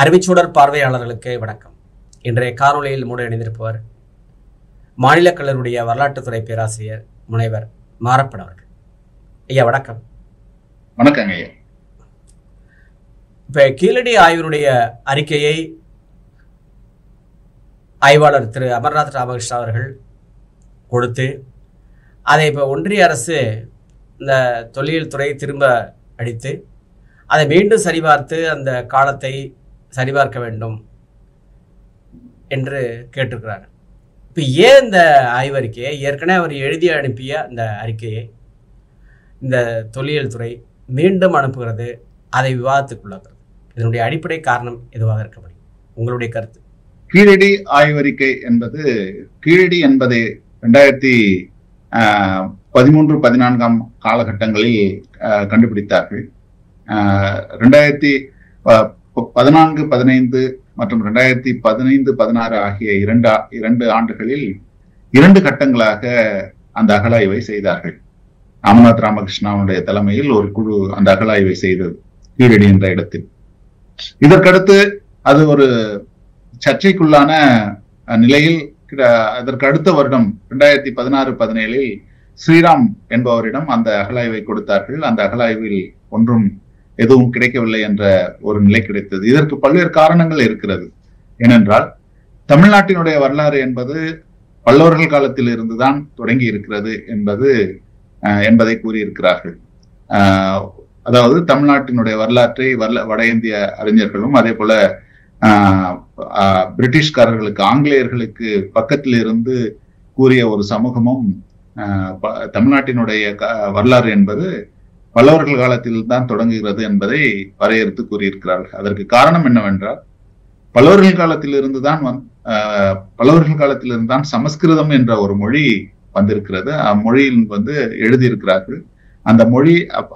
அறிவிச்சூடர் பார்வையாளர்களுக்கு வணக்கம். இன்றைய காணொலியில் மூட இணைந்திருப்பவர் மாநில கல்லூரிய வரலாற்றுத்துறை பேராசிரியர் முனைவர் மாரப்பன் அவர்கள். ஐயா வணக்கம். வணக்கம் ஐயா. இப்ப கீழடி ஆய்வினுடைய அறிக்கையை ஆய்வாளர் திரு அமர்நாத் ராமகிருஷ்ணா அவர்கள் கொடுத்து அதை இப்போ ஒன்றிய அரசு இந்த தொல்லியல் துறை திரும்ப அடித்து அதை மீண்டும் சரிபார்த்து அந்த காலத்தை சரிபார்க்க வேண்டும் என்று கேட்டிருக்கிறாங்க. இப்போ ஏன் இந்த ஆய்வறிக்கையை ஏற்கனவே அவர் எழுதி அனுப்பிய அந்த அறிக்கையை இந்த தொல்லியல் துறை மீண்டும் அனுப்புகிறது, அதை விவாதத்துக்குள்ளாகிறது? இதனுடைய அடிப்படை காரணம் எதுவாக இருக்க முடியும்? உங்களுடைய கருத்து. கீழடி ஆய்வறிக்கை என்பது கீழடி என்பதை 2013-14 காலகட்டங்களில் கண்டுபிடித்தார்கள். 2014-15 மற்றும் 2015-16 ஆகிய இரண்டு ஆண்டுகளில் 2 கட்டங்களாக அந்த அகழாய்வை செய்தார்கள். அமர்நாத் ராமகிருஷ்ணாவுடைய தலைமையில் ஒரு குழு அந்த அகழாய்வை செய்தது கீழடி என்ற இடத்தில். இதற்கடுத்து அது ஒரு சர்ச்சைக்குள்ளான நிலையில் அதற்கு அடுத்த வருடம் 2016-17 ஸ்ரீராம் என்பவரிடம் அந்த அகழாய்வை கொடுத்தார்கள். அந்த அகழாய்வில் ஒன்றும் எதுவும் கிடைக்கவில்லை என்ற ஒரு நிலை கிடைத்தது. இதற்கு பல்வேறு காரணங்கள் இருக்கிறது. ஏனென்றால் தமிழ்நாட்டினுடைய வரலாறு என்பது பல்லவர்கள் காலத்தில் இருந்துதான் தொடங்கி இருக்கிறது என்பதை கூறியிருக்கிறார்கள். அதாவது தமிழ்நாட்டினுடைய வரலாற்றை வட இந்திய அறிஞர்களும் அதே போல பிரிட்டிஷ்காரர்களுக்கு ஆங்கிலேயர்களுக்கு பக்கத்தில் இருந்து கூறிய ஒரு சமூகமும் தமிழ்நாட்டினுடைய வரலாறு என்பது பல்லவர்கள் காலத்தில் தான் தொடங்குகிறது என்பதை வரையறுத்து கூறியிருக்கிறார்கள். அதற்கு காரணம் என்னவென்றால் பல்லவர்கள் காலத்திலிருந்துதான் சமஸ்கிருதம் என்ற ஒரு மொழி வந்திருக்கிறது. அம்மொழியில் எழுதியிருக்கிறார்கள். அந்த மொழி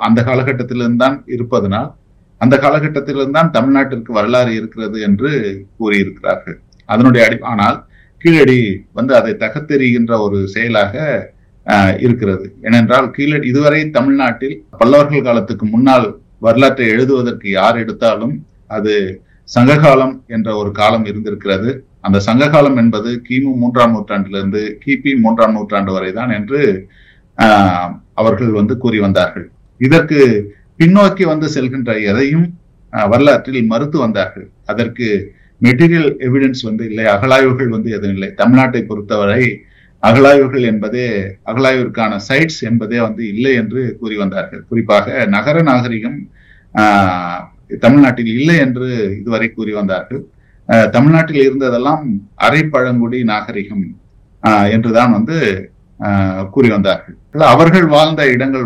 அந்த காலகட்டத்திலிருந்து தான் இருப்பதனால் அந்த காலகட்டத்திலிருந்தான் தமிழ்நாட்டிற்கு வரலாறு இருக்கிறது என்று கூறியிருக்கிறார்கள். அதனுடைய ஆனால் கீழடி அதை தகத்தெறிகின்ற ஒரு செயலாக இருக்கிறது. ஏனென்றால் கீழடி இதுவரை தமிழ்நாட்டில் பல்லவர்கள் காலத்துக்கு முன்னால் வரலாற்றை எழுதுவதற்கு யார் எடுத்தாலும் அது சங்ககாலம் என்ற ஒரு காலம் இருந்திருக்கிறது. அந்த சங்ககாலம் என்பது கிமு 3ஆம் நூற்றாண்டிலிருந்து கிபி 3ஆம் நூற்றாண்டு வரைதான் என்று அவர்கள் கூறி வந்தார்கள். இதற்கு பின்னோக்கி செல்கின்ற எதையும் வரலாற்றில் மறுத்து வந்தார்கள். அதற்கு மெட்டீரியல் எவிடன்ஸ் இல்லை, அகழாய்வுகள் எதுவும் இல்லை. தமிழ்நாட்டை பொறுத்தவரை அகழாய்விற்கான சைட்ஸ் என்பதே இல்லை என்று கூறி வந்தார்கள். குறிப்பாக நகர நாகரிகம் தமிழ்நாட்டில் இல்லை என்று இதுவரை கூறி வந்தார்கள். தமிழ்நாட்டில் இருந்ததெல்லாம் அரை பழங்குடி நாகரிகம் என்றுதான் கூறி வந்தார்கள். அவர்கள் வாழ்ந்த இடங்கள்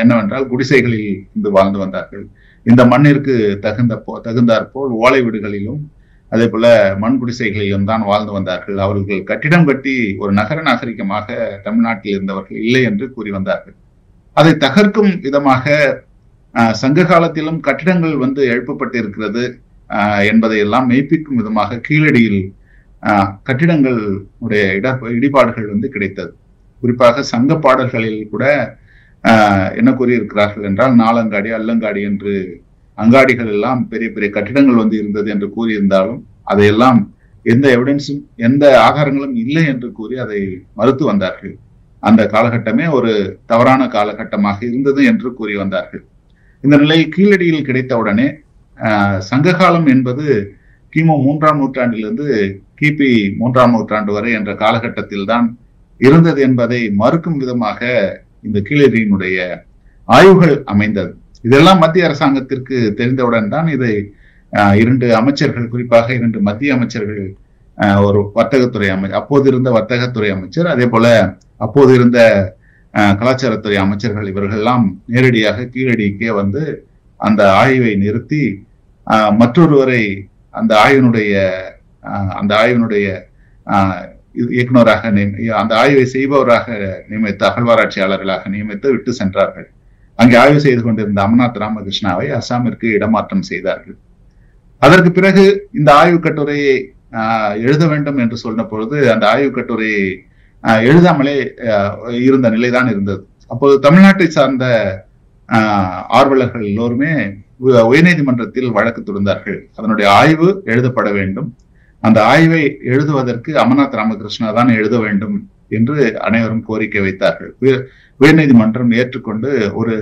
என்னவென்றால் குடிசைகளில் இருந்து வாழ்ந்து வந்தார்கள். இந்த மண்ணிற்கு தகுந்தாற்போல் ஓலை வீடுகளிலும் அதே போல மண் குடிசைகளிலும் தான் வாழ்ந்து வந்தார்கள். அவர்கள் கட்டிடம் கட்டி ஒரு நகர நாகரிகமாக தமிழ்நாட்டில் இருந்தவர்கள் இல்லை என்று கூறி வந்தார்கள். அதை தகர்க்கும் விதமாக சங்க காலத்திலும் கட்டிடங்கள் எழுப்பப்பட்டு இருக்கிறது என்பதையெல்லாம் மெய்ப்பிக்கும் விதமாக கீழடியில் கட்டிடங்களுடைய இடிபாடுகள் கிடைத்தது. குறிப்பாக சங்க பாடல்களில் கூட என்ன கூறியிருக்கிறார்கள் என்றால் நாலங்காடி அல்லங்காடி என்று அங்காடிகள் எல்லாம் பெரிய பெரிய கட்டிடங்கள் இருந்தது என்று கூறியிருந்தாலும் அதையெல்லாம் எந்த எவிடன்ஸும் எந்த ஆதாரங்களும் இல்லை என்று கூறி அதை மறுத்து வந்தார்கள். அந்த காலகட்டமே ஒரு தவறான காலகட்டமாக இருந்தது என்று கூறி வந்தார்கள். இந்த நிலையில் கீழடியில் கிடைத்தவுடனே சங்ககாலம் என்பது கிமு 3ஆம் நூற்றாண்டிலிருந்து கிபி 3ஆம் நூற்றாண்டு வரை என்ற காலகட்டத்தில் தான் இருந்தது என்பதை மறுக்கும் விதமாக இந்த கீழடியினுடைய ஆய்வுகள் அமைந்தது. இதெல்லாம் மத்திய அரசாங்கத்திற்கு தெரிந்தவுடன் தான் இதை 2 அமைச்சர்கள், குறிப்பாக 2 மத்திய அமைச்சர்கள், ஒரு வர்த்தகத்துறை அமைச்சர், அப்போது இருந்த வர்த்தகத்துறை அமைச்சர், அதே போல அப்போது இருந்த கலாச்சாரத்துறை அமைச்சர்கள், இவர்கள் எல்லாம் நேரடியாக கீழடிக்கே அந்த ஆய்வை நிறுத்தி மற்றொருவரை அந்த ஆய்வினுடைய இயக்குநராக அந்த ஆய்வை செய்பவராக நியமித்து அகழ்வாராய்ச்சியாளர்களாக நியமித்து விட்டு சென்றார்கள். அங்கே ஆய்வு செய்து கொண்டிருந்த அமர்நாத் ராமகிருஷ்ணாவை அசாமிற்கு இடமாற்றம் செய்தார்கள். அதற்கு பிறகு இந்த ஆய்வு கட்டுரையை எழுத வேண்டும் என்று சொன்ன பொழுது அந்த ஆய்வு கட்டுரையை எழுதாமலே இருந்த நிலைதான் இருந்தது. அப்போது தமிழ்நாட்டை சார்ந்த ஆர்வலர்கள் எல்லோருமே உயர்நீதிமன்றத்தில் வழக்கு தொடர்ந்தார்கள். அதனுடைய ஆய்வு எழுதப்பட வேண்டும். அந்த ஆய்வை எழுதுவதற்கு அமர்நாத் ராமகிருஷ்ணா தான் எழுத வேண்டும் என்று அனைவரும் கோரிக்கை வைத்தார்கள். உயர்நீதிமன்றம் ஏற்றுக்கொண்டு ஒரு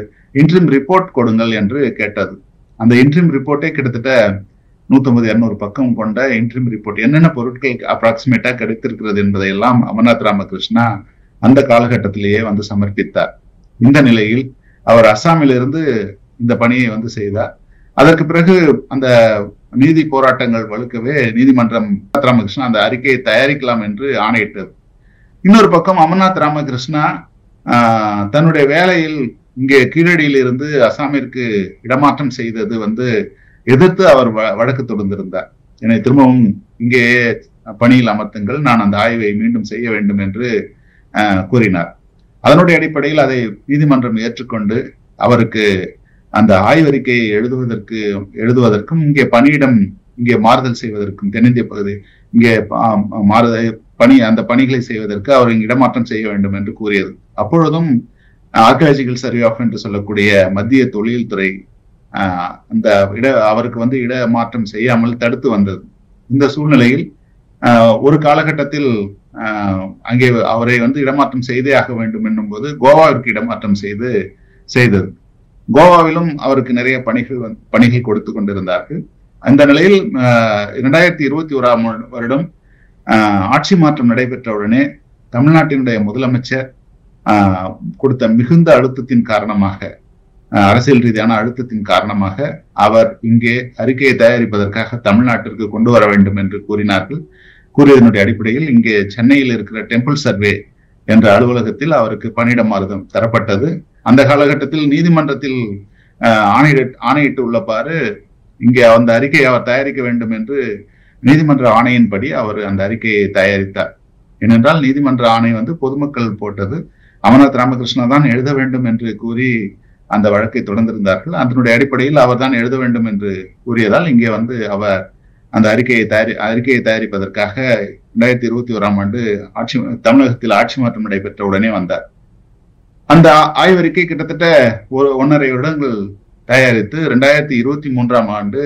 இன்ட்ரிம் ரிப்போர்ட் கொடுங்கள் என்று கேட்டது. அந்த இன்ட்ரிம் ரிப்போர்ட்டே கிட்டத்தட்ட 150-200 பக்கம் கொண்ட இன்ட்ரிம் ரிப்போர்ட், என்னென்ன பொருட்கள் அப்ராக்சிமேட்டா கிடைத்திருக்கிறது என்பதையெல்லாம் அமர்நாத் ராமகிருஷ்ணா அந்த காலகட்டத்திலேயே வந்து சமர்ப்பித்தார். இந்த நிலையில் அவர் அஸ்ஸாமிலிருந்து இந்த பணியை வந்து செய்தார். அதற்கு பிறகு அந்த நீதி போராட்டங்கள் வலுக்கவே நீதிமன்றம் ராமகிருஷ்ணா அந்த அறிக்கையை தயாரிக்கலாம் என்று ஆணையிட்டது. இன்னொரு பக்கம் அமர்நாத் ராமகிருஷ்ணா தன்னுடைய வேலையில் இங்கே கீழடியில் இருந்து அஸ்ஸாமிற்கு இடமாற்றம் செய்தது வந்து எதிர்த்து அவர் வழக்கு தொடர்ந்திருந்தார். என்னை திரும்பவும் இங்கே பணியில் அமர்த்துங்கள், நான் அந்த ஆய்வை மீண்டும் செய்ய வேண்டும் என்று கூறினார். அதனுடைய அடிப்படையில் அதை நீதிமன்றம் ஏற்றுக்கொண்டு அவருக்கு அந்த ஆய்வறிக்கையை எழுதுவதற்கும் இங்கே பணியிடம் இங்கே மாறுதல் செய்வதற்கும் தென்னிந்திய பகுதி இங்கே அந்த பணிகளை செய்வதற்கு அவர் இங்கு இடமாற்றம் செய்ய வேண்டும் என்று கூறியது. அப்பொழுதும் ஆர்கியாலஜிக்கல் சர்வே ஆஃப் என்று சொல்லக்கூடிய மத்திய தொழில் துறை அந்த அவருக்கு வந்து இடமாற்றம் செய்யாமல் தடுத்து வந்தது. இந்த சூழ்நிலையில் ஒரு காலகட்டத்தில் அங்கே அவரை வந்து இடமாற்றம் செய்தே ஆக வேண்டும் என்னும் போது கோவாவிற்கு இடமாற்றம் செய்தது. கோவாவிலும் அவருக்கு நிறைய பணிகள் கொடுத்து கொண்டிருந்தார்கள். அந்த நிலையில் 2021ஆம் வருடம் ஆட்சி மாற்றம் நடைபெற்றவுடனே தமிழ்நாட்டினுடைய முதலமைச்சர் கொடுத்த மிகுந்த அழுத்தத்தின் காரணமாக, அரசியல் ரீதியான அழுத்தத்தின் காரணமாக அவர் இங்கே அறிக்கையை தயாரிப்பதற்காக தமிழ்நாட்டிற்கு கொண்டு வர வேண்டும் என்று கூறியதனுடைய அடிப்படையில் இங்கே சென்னையில் இருக்கிற டெம்பிள் சர்வே என்ற அலுவலகத்தில் அவருக்கு பணியிட மாறுதல் தரப்பட்டது. அந்த காலகட்டத்தில் நீதிமன்றத்தில் ஆணையிட்டு உள்ளப்பாறு இங்கே அந்த அறிக்கையை அவர் தயாரிக்க வேண்டும் என்று நீதிமன்ற ஆணையின்படி அவர் அந்த அறிக்கையை தயாரித்தார். ஏனென்றால் நீதிமன்ற ஆணை வந்து பொதுமக்கள் போட்டது. அமர்நாத் ராமகிருஷ்ணா தான் எழுத வேண்டும் என்று கூறி அந்த வழக்கை தொடர்ந்திருந்தார்கள். அதனுடைய அடிப்படையில் அவர் தான் எழுத வேண்டும் என்று கூறியதால் இங்கே வந்து அவர் அந்த அறிக்கையை தயாரிப்பதற்காக 2021ஆம் ஆண்டு தமிழகத்தில் ஆட்சி மாற்றம் நடைபெற்ற உடனே வந்தார். அந்த ஆய்வறிக்கை கிட்டத்தட்ட 1.5 வருடங்கள் தயாரித்து 2023ஆம் ஆண்டு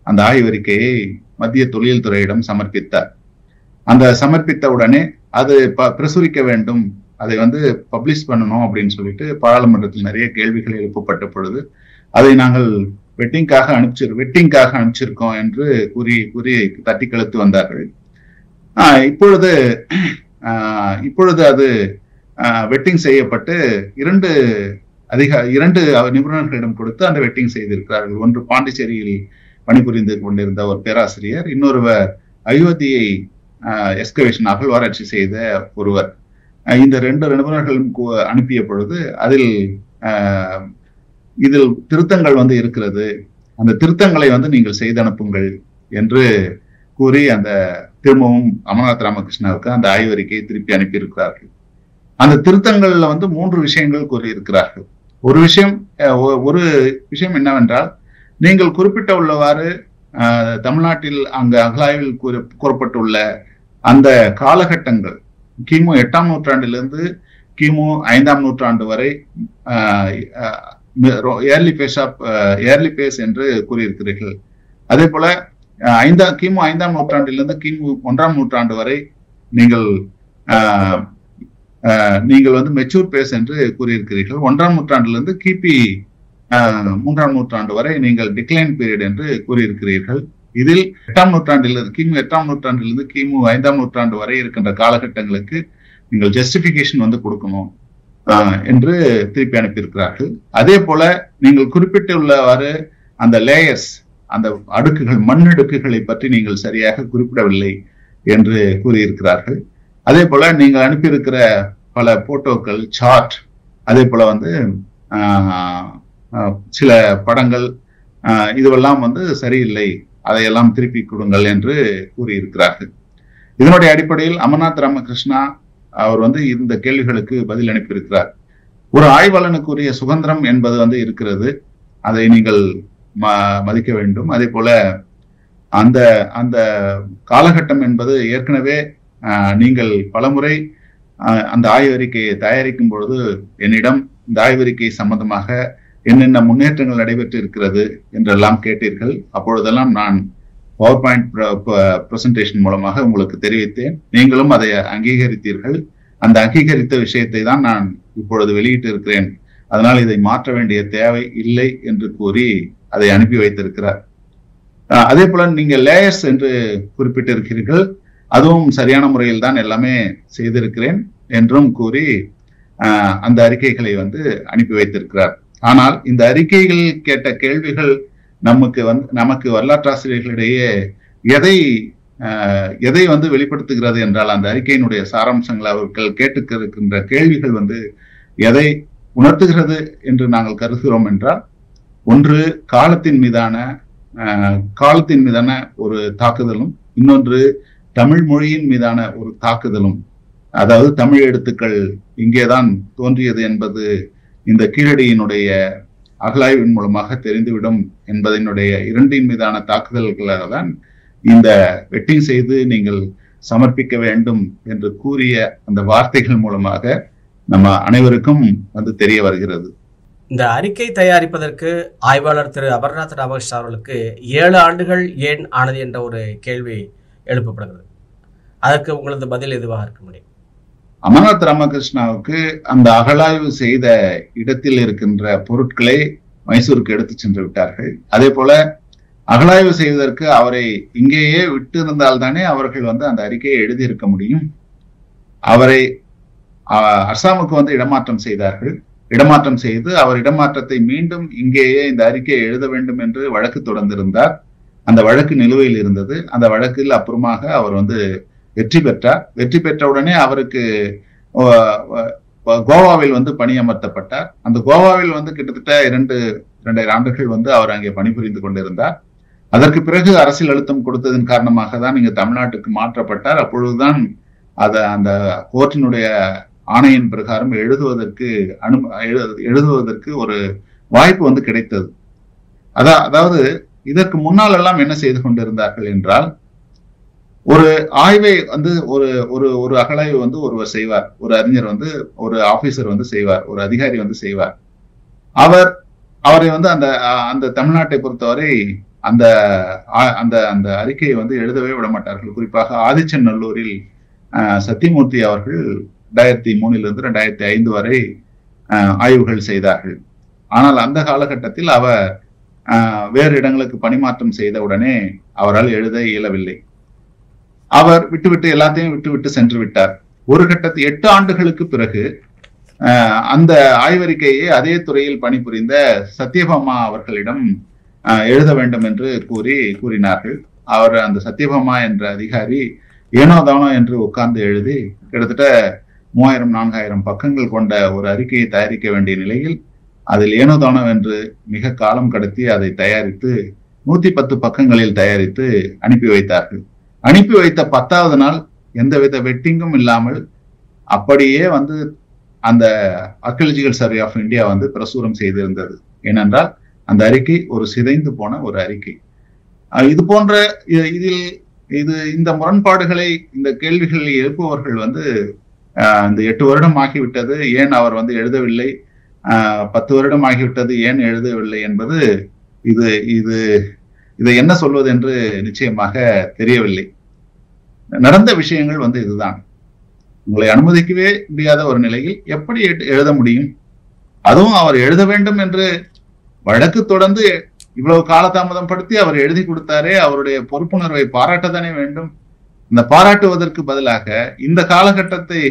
அந்த ஆய்வறிக்கையை மத்திய தொழில் துறையிடம் சமர்ப்பித்தார். அந்த சமர்ப்பித்த உடனே அது பிரசுரிக்க வேண்டும், அதை வந்து பப்ளிஷ் பண்ணணும் அப்படின்னு சொல்லிட்டு பாராளுமன்றத்தில் நிறைய கேள்விகள் எழுப்பப்பட்ட பொழுது அதை நாங்கள் வெட்டிங்காக அனுப்பிச்சிருக்கோம் என்று கூறி தட்டி கழுத்து வந்தார்கள். இப்பொழுது அது வெட்டிங் செய்யப்பட்டு 2 நிபுணர்களிடம் கொடுத்து அந்த வெட்டிங் செய்திருக்கிறார்கள். ஒன்று பாண்டிச்சேரியில் பணிபுரிந்து கொண்டிருந்த ஒரு பேராசிரியர், இன்னொருவர் அயோத்தியை எஸ்கவேஷன் அகழ்வாராய்ச்சி செய்த ஒருவர். இந்த 2 நிபுணர்களும் அனுப்பிய பொழுது இதில் திருத்தங்கள் வந்து இருக்கிறது, அந்த திருத்தங்களை வந்து நீங்கள் செய்து அனுப்புங்கள் என்று கூறி அந்த திரும்பவும் அமர்நாத் ராமகிருஷ்ணாவுக்கு அந்த ஆய்வறிக்கையை திருப்பி அனுப்பியிருக்கிறார்கள். அந்த திருத்தங்கள்ல வந்து 3 விஷயங்கள் கூறியிருக்கிறார்கள். ஒரு விஷயம் என்னவென்றால், நீங்கள் குறிப்பிட்ட உள்ளவாறு தமிழ்நாட்டில் அங்கு அகழாய்வில் கூறப்பட்டுள்ள அந்த காலகட்டங்கள் கிமு 8ஆம் நூற்றாண்டிலிருந்து கிமு 5ஆம் நூற்றாண்டு வரை ஏர்லி பேஸ் என்று கூறியிருக்கிறீர்கள். அதே போல கிமு 5ஆம் நூற்றாண்டிலிருந்து கிமு 1ஆம் நூற்றாண்டு வரை நீங்கள் வந்து மெச்சூர் பேஸ் என்று கூறியிருக்கிறீர்கள். 1ஆம் நூற்றாண்டிலிருந்து கிபி 3ஆம் நூற்றாண்டு வரை நீங்கள் டிக்ளைன் பீரியட் என்று கூறியிருக்கிறீர்கள். இதில் 8ஆம் நூற்றாண்டிலிருந்து கிமு 8ஆம் நூற்றாண்டிலிருந்து கிமு 5ஆம் நூற்றாண்டு வரை இருக்கின்ற காலகட்டங்களுக்கு நீங்கள் ஜஸ்டிபிகேஷன் வந்து கொடுக்கணும் என்று திருப்பி அனுப்பியிருக்கிறார்கள். அதே போல நீங்கள் குறிப்பிட்டுள்ளவாறு அந்த லேயர்ஸ், அந்த அடுக்குகள், மண்ணடுக்குகளை பற்றி நீங்கள் சரியாக குறிப்பிடவில்லை என்று கூறியிருக்கிறார்கள். அதே போல நீங்கள் அனுப்பியிருக்கிற பல போட்டோக்கள், சார்ட், அதே போல வந்து சில படங்கள், இதுவெல்லாம் வந்து சரியில்லை, அதையெல்லாம் திருப்பி கொடுங்கள் என்று கூறியிருக்கிறார்கள். இதனுடைய அடிப்படையில் அமர்நாத் ராமகிருஷ்ணா அவர் வந்து இந்த கேள்விகளுக்கு பதில் அனுப்பியிருக்கிறார். ஒரு ஆய்வாளனுக்குரிய சுதந்திரம் என்பது வந்து இருக்கிறது, அதை நீங்கள் மதிக்க வேண்டும். அதே போல அந்த காலகட்டம் என்பது ஏற்கனவே நீங்கள் பலமுறை அந்த ஆய்வறிக்கையை தயாரிக்கும் பொழுது என்னிடம் இந்த ஆய்வறிக்கை சம்பந்தமாக என்னென்ன முன்னேற்றங்கள் நடைபெற்று இருக்கிறது என்றெல்லாம் கேட்டீர்கள். அப்பொழுதெல்லாம் நான் பவர் பாயிண்ட் பிரசன்டேஷன் மூலமாக உங்களுக்கு தெரிவித்தேன். நீங்களும் அதை அங்கீகரித்தீர்கள். அந்த அங்கீகரித்த விஷயத்தை தான் நான் இப்பொழுது வெளியிட்டு இருக்கிறேன். அதனால் இதை மாற்ற வேண்டிய தேவை இல்லை என்று கூறி அதை அனுப்பி வைத்திருக்கிறார். அதே போல நீங்க லேயர்ஸ் என்று குறிப்பிட்டிருக்கிறீர்கள். அதுவும் சரியான முறையில் தான் எல்லாமே செய்திருக்கிறேன் என்றும் கூறி அந்த அறிக்கைகளை அனுப்பி வைத்திருக்கிறார். ஆனால் இந்த அறிக்கைகள் கேட்ட கேள்விகள் நமக்கு வரலாற்றாசிரியர்களிடையே எதை வெளிப்படுத்துகிறது என்றால், அந்த அறிக்கையினுடைய சாராம்சங்கள் அவர்கள் கேட்டுக்கின்ற கேள்விகள் எதை உணர்த்துகிறது என்று நாங்கள் கருதுகிறோம் என்றால், ஒன்று காலத்தின் மீதான ஒரு தாக்குதலும், இன்னொன்று தமிழ் மொழியின் மீதான ஒரு தாக்குதலும். அதாவது தமிழ் எழுத்துக்கள் இங்கேதான் தோன்றியது என்பது இந்த கீழடியினுடைய அகழாய்வின் மூலமாக தெரிந்துவிடும் என்பதனுடைய இரண்டின் மீதான தாக்குதல்களாக தான் இந்த வெட்டிங் செய்து நீங்கள் சமர்ப்பிக்க வேண்டும் என்று கூறிய அந்த வார்த்தைகள் மூலமாக நம்ம அனைவருக்கும் தெரிய வருகிறது. இந்த அறிக்கை தயாரிப்பதற்கு ஆய்வாளர் திரு அமர்நாத் ராமகிருஷ்ணன் அவர்களுக்கு 7 ஆண்டுகள் ஏன் ஆனது என்ற ஒரு கேள்வி எழுப்பப்படுகிறது. அதற்கு உங்களது பதில் எதுவாக இருக்க முடியும்? அமர்நாத் ராமகிருஷ்ணாவுக்கு அந்த அகழாய்வு செய்த இடத்தில் இருக்கின்ற பொருட்களை மைசூருக்கு எடுத்து சென்று விட்டார்கள். அதே போல அகழாய்வு செய்வதற்கு அவரை இங்கேயே விட்டு இருந்தால்தானே அவர்கள் அந்த அறிக்கையை எழுதியிருக்க முடியும். அவரை அஸ்ஸாமுக்கு இடமாற்றம் செய்தார்கள். இடமாற்றம் செய்து அவர் இடமாற்றத்தை மீண்டும் இங்கேயே இந்த அறிக்கையை எழுத வேண்டும் என்று வழக்கு தொடர்ந்திருந்தார். அந்த வழக்கு நிலுவையில் இருந்தது. அந்த வழக்கில் அப்புறமாக அவர் வெற்றி பெற்றார். வெற்றி பெற்றவுடனே அவருக்கு கோவாவில் பணியமர்த்தப்பட்டார். அந்த கோவாவில் கிட்டத்தட்ட 2.5 ஆண்டுகள் அவர் அங்கே பணிபுரிந்து கொண்டிருந்தார். அதற்கு பிறகு அரசியல் அழுத்தம் கொடுத்ததன் காரணமாக தான் இங்க தமிழ்நாட்டுக்கு மாற்றப்பட்டார். அப்பொழுதுதான் அந்த கோர்ட்டினுடைய ஆணையின் பிரகாரம் எழுதுவதற்கு ஒரு வாய்ப்பு கிடைத்தது. அதாவது இதற்கு முன்னால் எல்லாம் என்ன செய்து கொண்டிருந்தார்கள் என்றால், ஒரு ஆய்வை ஒரு அகழாய்வு ஒருவர் செய்வார், ஒரு அறிஞர் ஒரு ஆபீசர் செய்வார், ஒரு அதிகாரி செய்வார். அவரை அந்த தமிழ்நாட்டை பொறுத்தவரை அந்த அந்த அறிக்கையை எழுதவே விட மாட்டார்கள். குறிப்பாக ஆதிச்சநல்லூரில் சத்தியமூர்த்தி அவர்கள் 2003 2005 வரை ஆய்வுகள் செய்தார்கள். ஆனால் அந்த காலகட்டத்தில் அவர் வேறு இடங்களுக்கு பணிமாற்றம் செய்த உடனே அவரால் எழுத இயலவில்லை. அவர் எல்லாத்தையும் விட்டு சென்று விட்டார். ஒரு கட்டத்தில் 8 ஆண்டுகளுக்கு பிறகு அந்த ஆய்வறிக்கையை அதே துறையில் பணிபுரிந்த சத்யபாமா அவர்களிடம் எழுத வேண்டும் என்று கூறினார்கள். அவர் அந்த சத்யபாமா என்ற அதிகாரி ஏனோதானோ என்று உட்கார்ந்து எழுதி கிட்டத்தட்ட 3000-4000 பக்கங்கள் கொண்ட ஒரு அறிக்கையை தயாரிக்க வேண்டிய நிலையில் அதில் ஏனோதானோ என்று மிக காலம் கடத்தி அதை தயாரித்து 110 பக்கங்களில் தயாரித்து அனுப்பி வைத்தார்கள். அனுப்பி வைத்த 10வது நாள் எந்தவித வெட்டிங்கும் இல்லாமல் அப்படியே அந்த ஆர்கியாலஜிக்கல் சர்வே ஆஃப் இந்தியா பிரசுரம் செய்திருந்தது. ஏனென்றால் அந்த அறிக்கை ஒரு சிதைந்து போன ஒரு அறிக்கை. இது போன்ற இந்த முரண்பாடுகளை, இந்த கேள்விகளை எழுப்புவர்கள் இந்த 8 வருடம் ஆகிவிட்டது, ஏன் அவர் எழுதவில்லை, 10 வருடம் ஆகிவிட்டது, ஏன் எழுதவில்லை என்பது இதை என்ன சொல்வது என்று நிச்சயமாக தெரியவில்லை. நடந்த விஷயங்கள் இதுதான். உங்களை அனுமதிக்கவே முடியாத ஒரு நிலையில் எப்படி எழுத முடியும்? அதுவும் அவர் எழுத வேண்டும் என்று வழக்கு தொடர்ந்து இவ்வளவு காலதாமதம் படுத்தி அவர் எழுதி கொடுத்தாரே, அவருடைய பொறுப்புணர்வை பாராட்டத்தானே வேண்டும். இந்த பாராட்டுவதற்கு பதிலாக இந்த காலகட்டத்தை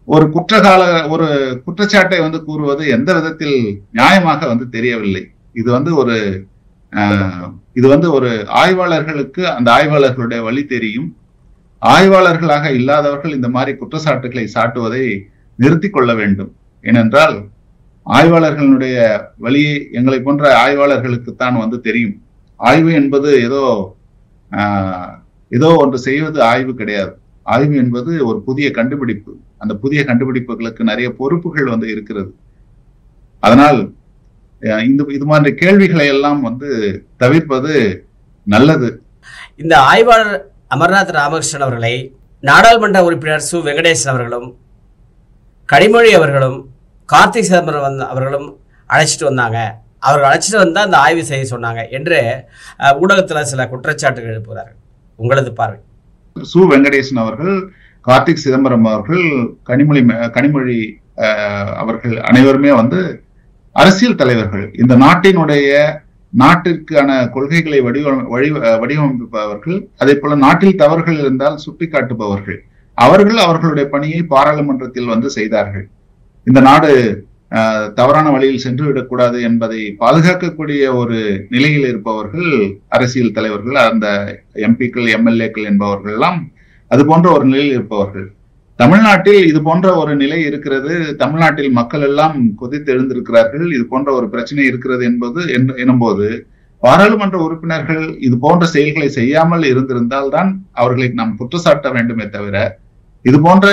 ஒரு குற்றச்சாட்டை கூறுவது எந்த விதத்தில் நியாயமாக தெரியவில்லை. இது ஒரு ஆய்வாளர்களுக்கு அந்த ஆய்வாளர்களுடைய வழி தெரியும். ஆய்வாளர்களாக இல்லாதவர்கள் இந்த மாதிரி குற்றச்சாட்டுகளை சாட்டுவதை நிறுத்தி கொள்ள வேண்டும். ஏனென்றால் ஆய்வாளர்களுடைய வழியை எங்களை போன்ற ஆய்வாளர்களுக்குத்தான் தெரியும். ஆய்வு என்பது ஏதோ ஒன்று செய்வது ஆய்வு கிடையாது. ஆய்வு என்பது ஒரு புதிய கண்டுபிடிப்பு. அந்த புதிய கண்டுபிடிப்புகளுக்கு நிறைய பொறுப்புகள் இருக்கிறது. அதனால் இது மாதிரி கேள்விகளை எல்லாம் தவிர்ப்பது நல்லது. இந்த ஆய்வாளர் அமர்நாத் ராமகிருஷ்ணன் அவர்களை நாடாளுமன்ற உறுப்பினர் சு வெங்கடேசன் அவர்களும், கனிமொழி அவர்களும், கார்த்திக் சிதம்பரம் அவர்களும் அழைச்சிட்டு வந்தாங்க, அவர்கள் அழைச்சிட்டு வந்தால் அந்த ஆய்வு செய்ய சொன்னாங்க என்று ஊடகத்தில் சில குற்றச்சாட்டுகள் எழுப்புகிறார்கள். உங்களது பார்வை? சு வெங்கடேசன் அவர்கள், கார்த்திக் சிதம்பரம் அவர்கள், கனிமொழி அவர்கள் அனைவருமே அரசியல் தலைவர்கள். இந்த நாட்டிற்கான கொள்கைகளை வடிவமைப்பவர்கள். அதே போல நாட்டில் தவறுகள் இருந்தால் சுட்டிக்காட்டுபவர்கள். அவர்களுடைய பணியை பாராளுமன்றத்தில் செய்தார்கள். இந்த நாடு தவறான வழியில் சென்று விடக்கூடாது என்பதை பாதுகாக்கக்கூடிய ஒரு நிலையில் இருப்பவர்கள் அரசியல் தலைவர்கள், அந்த எம்பிக்கள், எம்எல்ஏக்கள் என்பவர்கள் எல்லாம் அது போன்ற ஒரு நிலையில் இருப்பவர்கள். தமிழ்நாட்டில் இது போன்ற ஒரு நிலை இருக்கிறது, தமிழ்நாட்டில் மக்கள் எல்லாம் கொதித்து எழுந்திருக்கிறார்கள், இது போன்ற ஒரு பிரச்சனை இருக்கிறது எனும்போது பாராளுமன்ற உறுப்பினர்கள் இது போன்ற செயல்களை செய்யாமல் இருந்திருந்தால் தான் அவர்களை நாம் குற்றச்சாட்ட வேண்டுமே தவிர, இது போன்ற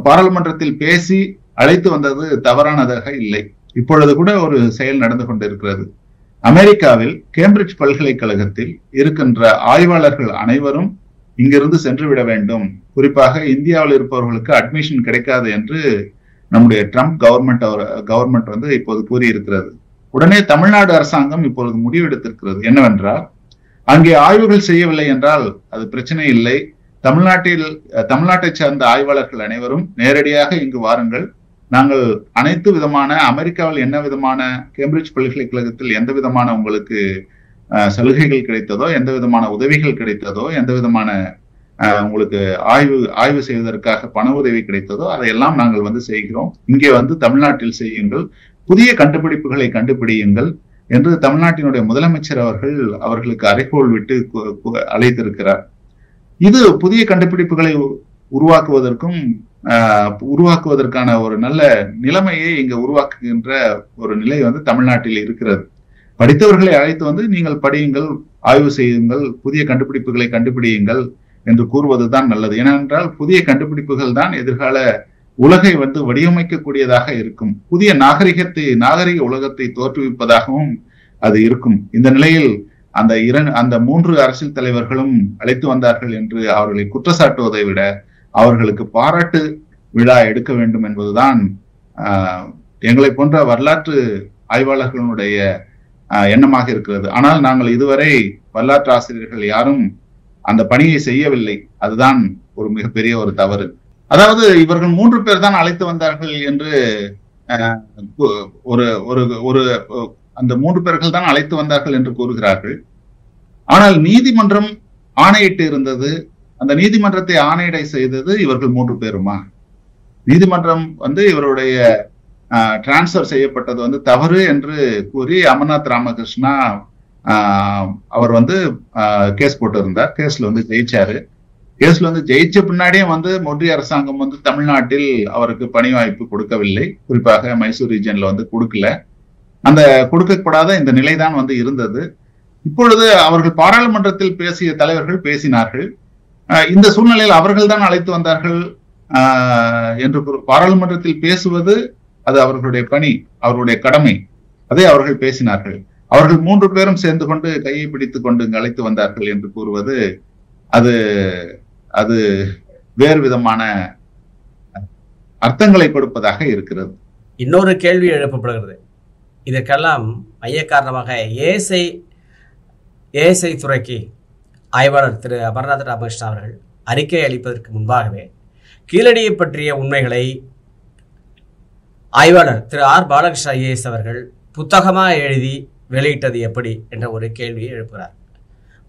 பாராளுமன்றத்தில் பேசி அழைத்து வந்தது தவறானதாக இல்லை. இப்பொழுது கூட ஒரு செயல் நடந்து கொண்டிருக்கிறது. அமெரிக்காவில் கேம்பிரிட்ஜ் பல்கலைக்கழகத்தில் இருக்கின்ற ஆய்வாளர்கள் அனைவரும் இங்கிருந்து சென்று விட வேண்டும், குறிப்பாக இந்தியாவில் இருப்பவர்களுக்கு அட்மிஷன் கிடைக்காது என்று நம்முடைய ட்ரம்ப் கவர்மெண்ட் இப்போது கூறியிருக்கிறது. உடனே தமிழ்நாடு அரசாங்கம் இப்பொழுது முடிவெடுத்திருக்கிறது என்னவென்றால், அங்கே ஆய்வுகள் செய்யவில்லை என்றால் அது பிரச்சனை இல்லை, தமிழ்நாட்டை சார்ந்த ஆய்வாளர்கள் அனைவரும் நேரடியாக இங்கு வாருங்கள், நாங்கள் அனைத்து விதமான அமெரிக்காவில் என்ன விதமான கேம்பிரிட்ஜ் பல்கலைக்கழகத்தில் எந்த விதமான உங்களுக்கு சலுகைகள் கிடைத்ததோ, எந்த விதமான உதவிகள் கிடைத்ததோ, எந்த விதமான உங்களுக்கு ஆய்வு செய்வதற்காக பண உதவி கிடைத்ததோ அதையெல்லாம் நாங்கள் செய்கிறோம், இங்கே தமிழ்நாட்டில் செய்யுங்கள், புதிய கண்டுபிடிப்புகளை கண்டுபிடியுங்கள் என்று தமிழ்நாட்டினுடைய முதலமைச்சர் அவர்களுக்கு அறைகோல் விட்டு அழைத்திருக்கிறார். இது புதிய கண்டுபிடிப்புகளை உருவாக்குவதற்கான ஒரு நல்ல நிலைமையை இங்க உருவாக்குகின்ற ஒரு நிலை தமிழ்நாட்டில் இருக்கிறது. படித்தவர்களை அழைத்து நீங்கள் படியுங்கள், ஆய்வு செய்யுங்கள், புதிய கண்டுபிடிப்புகளை கண்டுபிடியுங்கள் என்று கூறுவதுதான் நல்லது. ஏனென்றால் புதிய கண்டுபிடிப்புகள் தான் எதிர்கால உலகை வடிவமைக்கக்கூடியதாக இருக்கும், புதிய நாகரிக உலகத்தை தோற்றுவிப்பதாகவும் அது இருக்கும். இந்த நிலையில் அந்த 3 அரசியல் தலைவர்களும் அழைத்து வந்தார்கள் என்று அவர்களை குற்றச்சாட்டுவதை விட அவர்களுக்கு பாராட்டு விழா எடுக்க வேண்டும் என்பதுதான் எங்களை போன்ற வரலாற்று ஆய்வாளர்களுடைய எண்ணமாக இருக்கிறது. ஆனால் நாங்கள் இதுவரை வரலாற்று ஆசிரியர்கள் யாரும் அந்த பணியை செய்யவில்லை. அதுதான் ஒரு மிகப்பெரிய ஒரு தவறு. அதாவது இவர்கள் 3 பேர் தான் அழைத்து வந்தார்கள் என்று அந்த 3 பேர்கள் தான் அழைத்து வந்தார்கள் என்று கூறுகிறார்கள். ஆனால் நீதிமன்றம் ஆணையிட்டு இருந்தது, அந்த நீதிமன்றத்தை ஆணையிட செய்தது இவர்கள் 3 பேருமா? நீதிமன்றம் இவருடைய டிரான்ஸ்பர் செய்யப்பட்டது தவறு என்று கூறி அமர்நாத் ராமகிருஷ்ணா அவர் கேஸ் போட்டிருந்தார். கேஸ்ல ஜெயிச்சாரு. கேஸ்ல ஜெயிச்ச பின்னாடியே ஒன்றிய அரசாங்கம் தமிழ்நாட்டில் அவருக்கு பணி வாய்ப்பு கொடுக்கவில்லை, குறிப்பாக மைசூர் ரீஜன்ல கொடுக்கல. அந்த கொடுக்கப்படாத இந்த நிலைதான் இருந்தது. இப்பொழுது அவர்கள் பாராளுமன்றத்தில் பேசிய தலைவர்கள் பேசினார்கள். இந்த சூழ்நிலையில் அவர்கள் தான் அழைத்து வந்தார்கள் என்று பாராளுமன்றத்தில் பேசுவது அது அவர்களுடைய பணி, அவர்களுடைய கடமை, அதை அவர்கள் பேசினார்கள். அவர்கள் 3 பேரும் சேர்ந்து கொண்டு கையை பிடித்துக் கொண்டு இங்கு அழைத்து வந்தார்கள் என்று கூறுவது அது வேறு விதமான அர்த்தங்களை கொடுப்பதாக இருக்கிறது. இன்னொரு கேள்வி எழுப்பப்படுகிறது. இதற்கெல்லாம் மைய காரணமாக ஏஎஸ்ஐ துறைக்கு ஆய்வாளர் திரு அமர்நாத் ராமகிருஷ்ணன் அவர்கள் அறிக்கை அளிப்பதற்கு முன்பாகவே கீழடியை பற்றிய உண்மைகளை ஆய்வாளர் திரு ஆர் பாலகிருஷ்ண ஐஏஎஸ் அவர்கள் புத்தகமாக எழுதி வெளியிட்டது எப்படி என்ற ஒரு கேள்வியை எழுப்புகிறார்.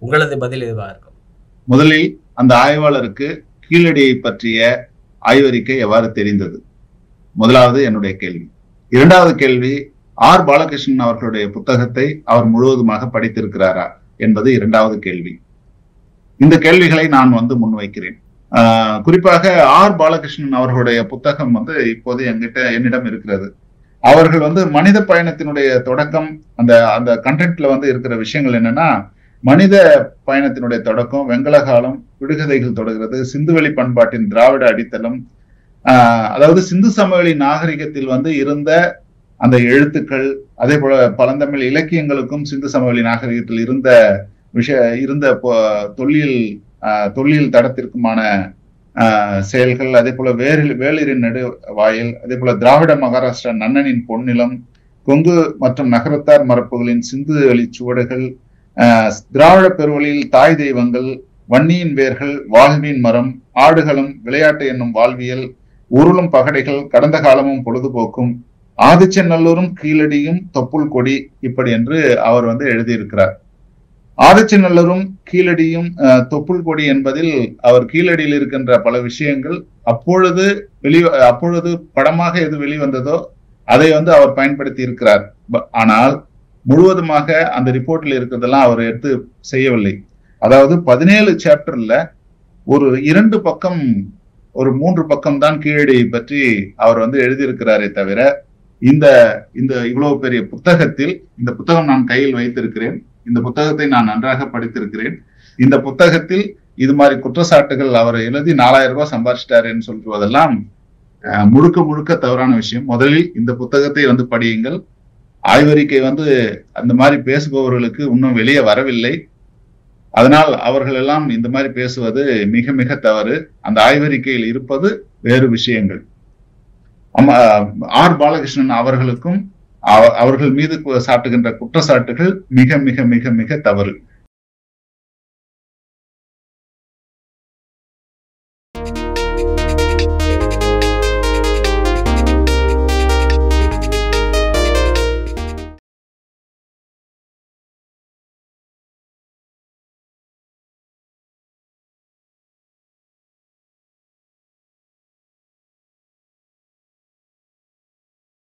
உங்களது பதில் எதுவாக இருக்கும்? முதலில் அந்த ஆய்வாளருக்கு கீழடியை பற்றிய ஆய்வறிக்கை எவ்வாறு தெரிந்தது? முதலாவது என்னுடைய கேள்வி. இரண்டாவது கேள்வி, ஆர் பாலகிருஷ்ணன் அவர்களுடைய புத்தகத்தை அவர் முழுவதுமாக படித்திருக்கிறாரா என்பது இரண்டாவது கேள்வி. இந்த கேள்விகளை நான் முன்வைக்கிறேன். குறிப்பாக ஆர் பாலகிருஷ்ணன் அவர்களுடைய புத்தகம் இப்போது என்னிடம் இருக்கிறது. அவர்கள் மனித பயணத்தினுடைய தொடக்கம், அந்த கண்டென்ட்ல இருக்கிற விஷயங்கள் என்னன்னா, மனித பயணத்தினுடைய தொடக்கம், வெங்கல காலம், விடுகதைகள் தொடர்கிறது, சிந்துவெளி பண்பாட்டின் திராவிட அடித்தளம், அதாவது சிந்து சமவெளி நாகரிகத்தில் இருந்த அந்த எழுத்துக்கள், அதே போல பழந்தமிழ் இலக்கியங்களுக்கும் சிந்து சமவெளி நாகரிகத்தில் இருந்த தொல்லியல் தடத்திற்குமான செயல்கள், அதே போல வேளிரின் நெடு வாயில், அதே போல திராவிட மகாராஷ்டிரா நன்னனின் பொன்னிலம், கொங்கு மற்றும் நகரத்தார் மரபுகளின் சிந்து வெளி சுவடுகள், திராவிட பெருவழியில் தாய் தெய்வங்கள், வன்னியின் வேர்கள், வாழ்வின் மரம், ஆடுகளும், விளையாட்டு என்னும் வாழ்வியல், உருளும் பகடைகள், கடந்த காலமும் பொழுதுபோக்கும், ஆதிச்சநல்லூரும் கீழடியும் தொப்புள் கொடி, இப்படி என்று அவர் எழுதியிருக்கிறார். ஆதிச்சநல்லூரும் கீழடியும் தொப்புள் கொடி என்பதில் அவர் கீழடியில் இருக்கின்ற பல விஷயங்கள் அப்பொழுது படமாக எது வெளிவந்ததோ அதை அவர் பயன்படுத்தி இருக்கிறார். ஆனால் முழுவதுமாக அந்த ரிப்போர்ட்ல இருக்கிறதெல்லாம் அவர் எடுத்து செய்யவில்லை. அதாவது 17 சாப்டர்ல ஒரு 2 பக்கம், ஒரு 3 பக்கம் தான் கீழடியை பற்றி அவர் எழுதியிருக்கிறாரே தவிர, இந்த இவ்வளவு பெரிய புத்தகத்தில், இந்த புத்தகம் நான் கையில் வைத்திருக்கிறேன், இந்த புத்தகத்தை நான் நன்றாக படித்திருக்கிறேன். இந்த புத்தகத்தில் இது மாதிரி குற்றச்சாட்டுகள் அவர் எழுதி 4000 ரூபாய் சம்பாதிச்சிட்டாருன்னு சொல்லுவதெல்லாம் முழுக்க முழுக்க தவறான விஷயம். முதலில் இந்த புத்தகத்தை படியுங்கள். ஆய்வறிக்கை அந்த மாதிரி பேசுபவர்களுக்கு இன்னும் வெளியே வரவில்லை. அதனால் அவர்கள் எல்லாம் இந்த மாதிரி பேசுவது மிக மிக தவறு. அந்த ஆய்வறிக்கையில் இருப்பது வேறு விஷயங்கள். ஆர் பாலகிருஷ்ணன் அவர்களுக்கும் அவர்கள் மீது சாட்டுகின்ற குற்றச்சாட்டுகள் மிக மிக மிக மிக தவறு.